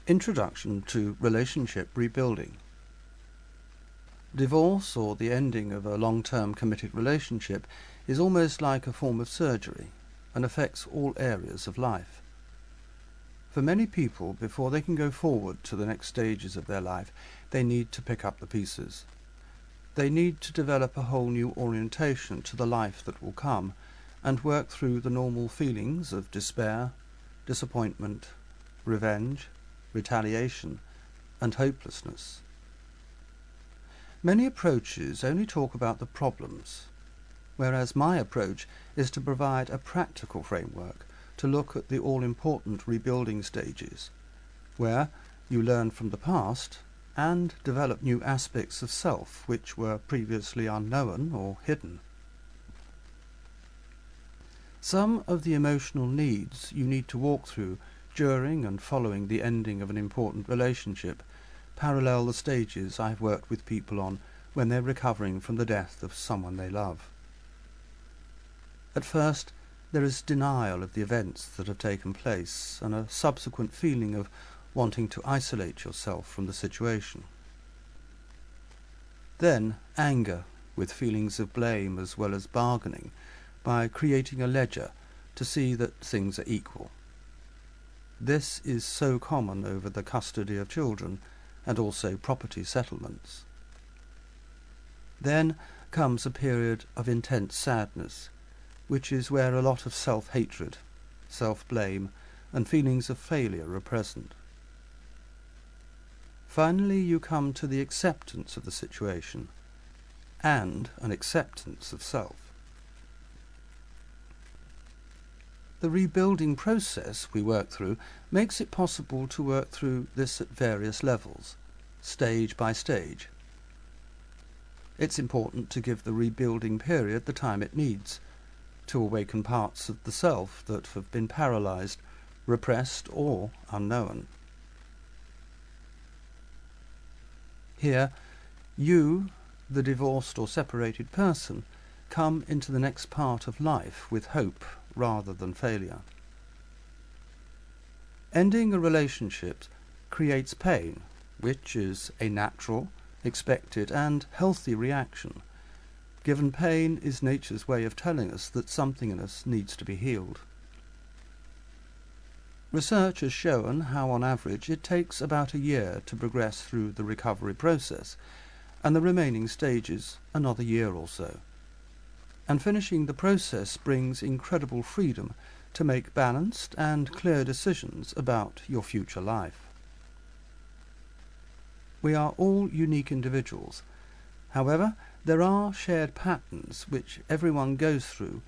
Introduction to Relationship Rebuilding. Divorce, or the ending of a long-term committed relationship, is almost like a form of surgery and affects all areas of life. For many people, before they can go forward to the next stages of their life, they need to pick up the pieces. They need to develop a whole new orientation to the life that will come and work through the normal feelings of despair, disappointment, revenge, retaliation, and hopelessness. Many approaches only talk about the problems, whereas my approach is to provide a practical framework to look at the all-important rebuilding stages, where you learn from the past and develop new aspects of self which were previously unknown or hidden. Some of the emotional needs you need to walk through during and following the ending of an important relationship parallel the stages I've worked with people on when they're recovering from the death of someone they love. At first, there is denial of the events that have taken place and a subsequent feeling of wanting to isolate yourself from the situation. Then anger, with feelings of blame as well as bargaining, by creating a ledger to see that things are equal. This is so common over the custody of children and also property settlements. Then comes a period of intense sadness, which is where a lot of self-hatred, self-blame, and feelings of failure are present. Finally, you come to the acceptance of the situation and an acceptance of self. The rebuilding process we work through makes it possible to work through this at various levels, stage by stage. It's important to give the rebuilding period the time it needs to awaken parts of the self that have been paralyzed, repressed, or unknown. Here, you, the divorced or separated person, come into the next part of life with hope rather than failure. Ending a relationship creates pain, which is a natural, expected, and healthy reaction. Given pain is nature's way of telling us that something in us needs to be healed. Research has shown how, on average, it takes about a year to progress through the recovery process, and the remaining stages another year or so. And finishing the process brings incredible freedom to make balanced and clear decisions about your future life. We are all unique individuals. However, there are shared patterns which everyone goes through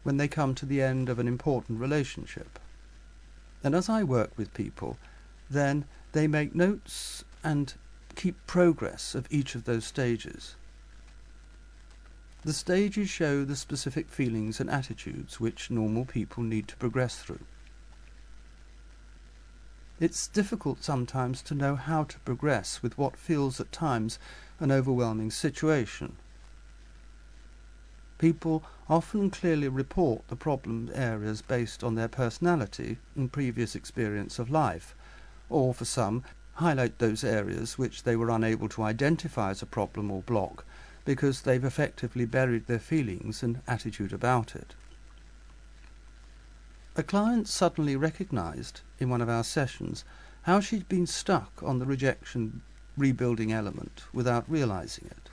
when they come to the end of an important relationship. And as I work with people, then they make notes and keep progress of each of those stages. The stages show the specific feelings and attitudes which normal people need to progress through. It's difficult sometimes to know how to progress with what feels at times an overwhelming situation. People often clearly report the problem areas based on their personality and previous experience of life, or for some, highlight those areas which they were unable to identify as a problem or block because they've effectively buried their feelings and attitude about it. A client suddenly recognized in one of our sessions how she'd been stuck on the rejection rebuilding element without realizing it.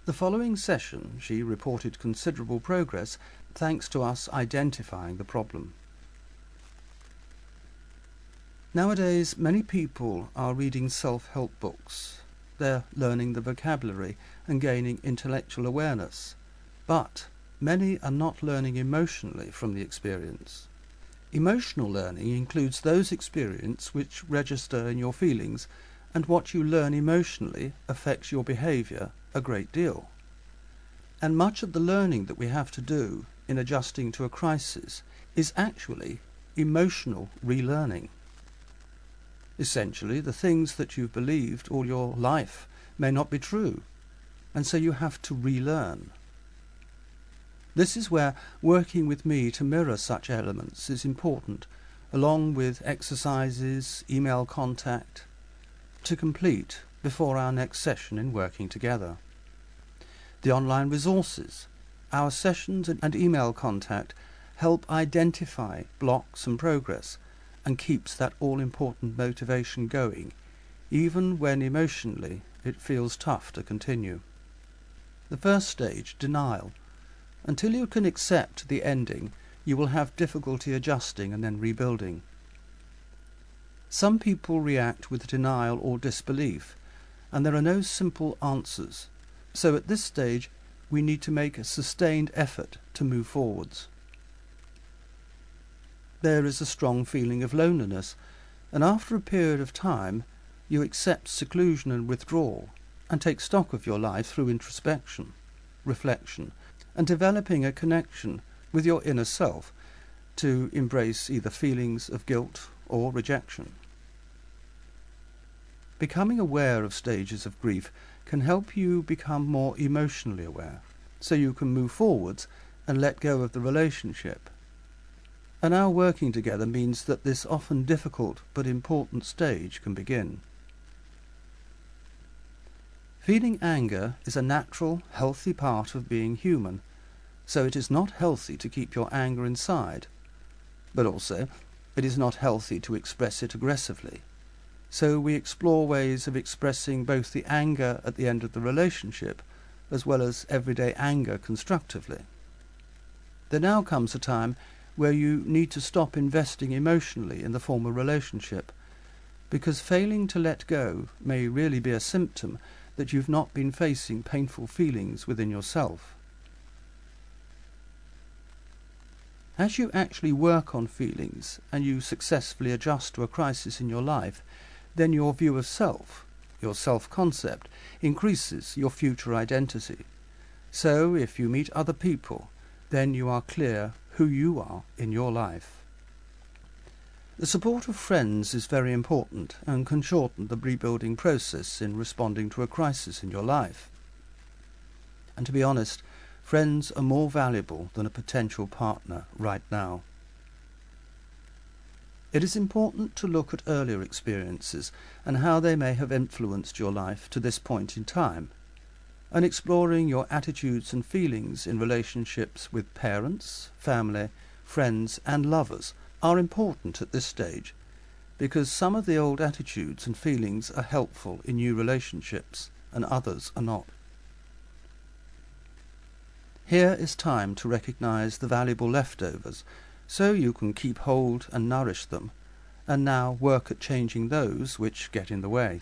The following session she reported considerable progress thanks to us identifying the problem. Nowadays, many people are reading self-help books. They're learning the vocabulary and gaining intellectual awareness, but many are not learning emotionally from the experience. Emotional learning includes those experiences which register in your feelings, and what you learn emotionally affects your behavior a great deal. And much of the learning that we have to do in adjusting to a crisis is actually emotional relearning. Essentially, the things that you've believed all your life may not be true, and so you have to relearn. This is where working with me to mirror such elements is important, along with exercises, email contact, to complete before our next session in working together. The online resources, our sessions and email contact help identify blocks and progress and keeps that all-important motivation going, even when emotionally it feels tough to continue. The first stage, denial. Until you can accept the ending, you will have difficulty adjusting and then rebuilding. Some people react with denial or disbelief, and there are no simple answers. So at this stage, we need to make a sustained effort to move forwards. There is a strong feeling of loneliness, and after a period of time, you accept seclusion and withdrawal, and take stock of your life through introspection, reflection, and developing a connection with your inner self to embrace either feelings of guilt or rejection. Becoming aware of stages of grief can help you become more emotionally aware, so you can move forwards and let go of the relationship. And our working together means that this often difficult but important stage can begin. Feeling anger is a natural, healthy part of being human, so it is not healthy to keep your anger inside. But also, it is not healthy to express it aggressively. So we explore ways of expressing both the anger at the end of the relationship as well as everyday anger constructively. There now comes a time where you need to stop investing emotionally in the former relationship, because failing to let go may really be a symptom that you've not been facing painful feelings within yourself. As you actually work on feelings and you successfully adjust to a crisis in your life, then your view of self, your self-concept, increases your future identity. So if you meet other people, then you are clear who you are in your life. The support of friends is very important and can shorten the rebuilding process in responding to a crisis in your life. And to be honest, friends are more valuable than a potential partner right now. It is important to look at earlier experiences and how they may have influenced your life to this point in time, and exploring your attitudes and feelings in relationships with parents, family, friends and lovers are important at this stage, because some of the old attitudes and feelings are helpful in new relationships and others are not. Here is time to recognize the valuable leftovers, so you can keep hold and nourish them, and now work at changing those which get in the way.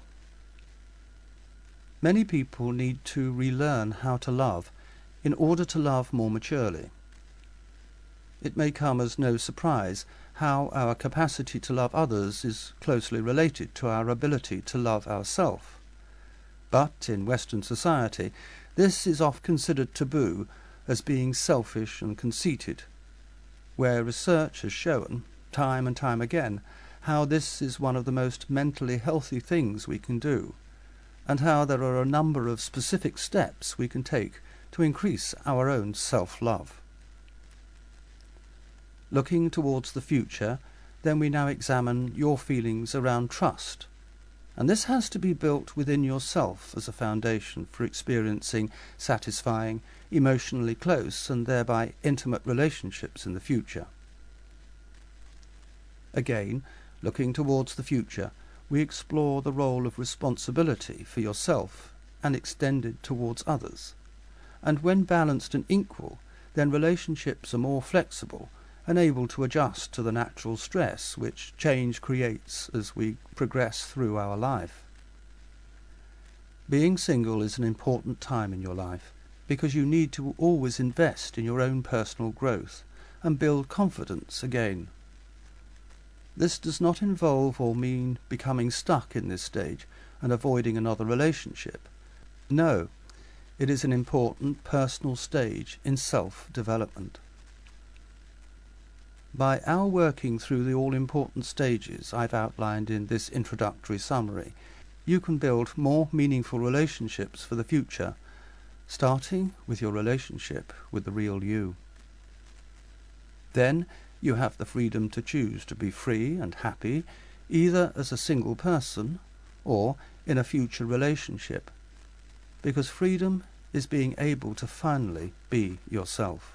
Many people need to relearn how to love in order to love more maturely. It may come as no surprise how our capacity to love others is closely related to our ability to love ourselves. But in Western society, this is often considered taboo as being selfish and conceited, where research has shown, time and time again, how this is one of the most mentally healthy things we can do, and how there are a number of specific steps we can take to increase our own self-love. Looking towards the future, then we now examine your feelings around trust, and this has to be built within yourself as a foundation for experiencing satisfying, emotionally close and thereby intimate relationships in the future. Again, looking towards the future, we explore the role of responsibility for yourself and extended towards others. And when balanced and equal, then relationships are more flexible and able to adjust to the natural stress which change creates as we progress through our life. Being single is an important time in your life because you need to always invest in your own personal growth and build confidence again. This does not involve or mean becoming stuck in this stage and avoiding another relationship. No, it is an important personal stage in self-development. By our working through the all-important stages I've outlined in this introductory summary, you can build more meaningful relationships for the future, starting with your relationship with the real you. Then you have the freedom to choose to be free and happy, either as a single person or in a future relationship, because freedom is being able to finally be yourself.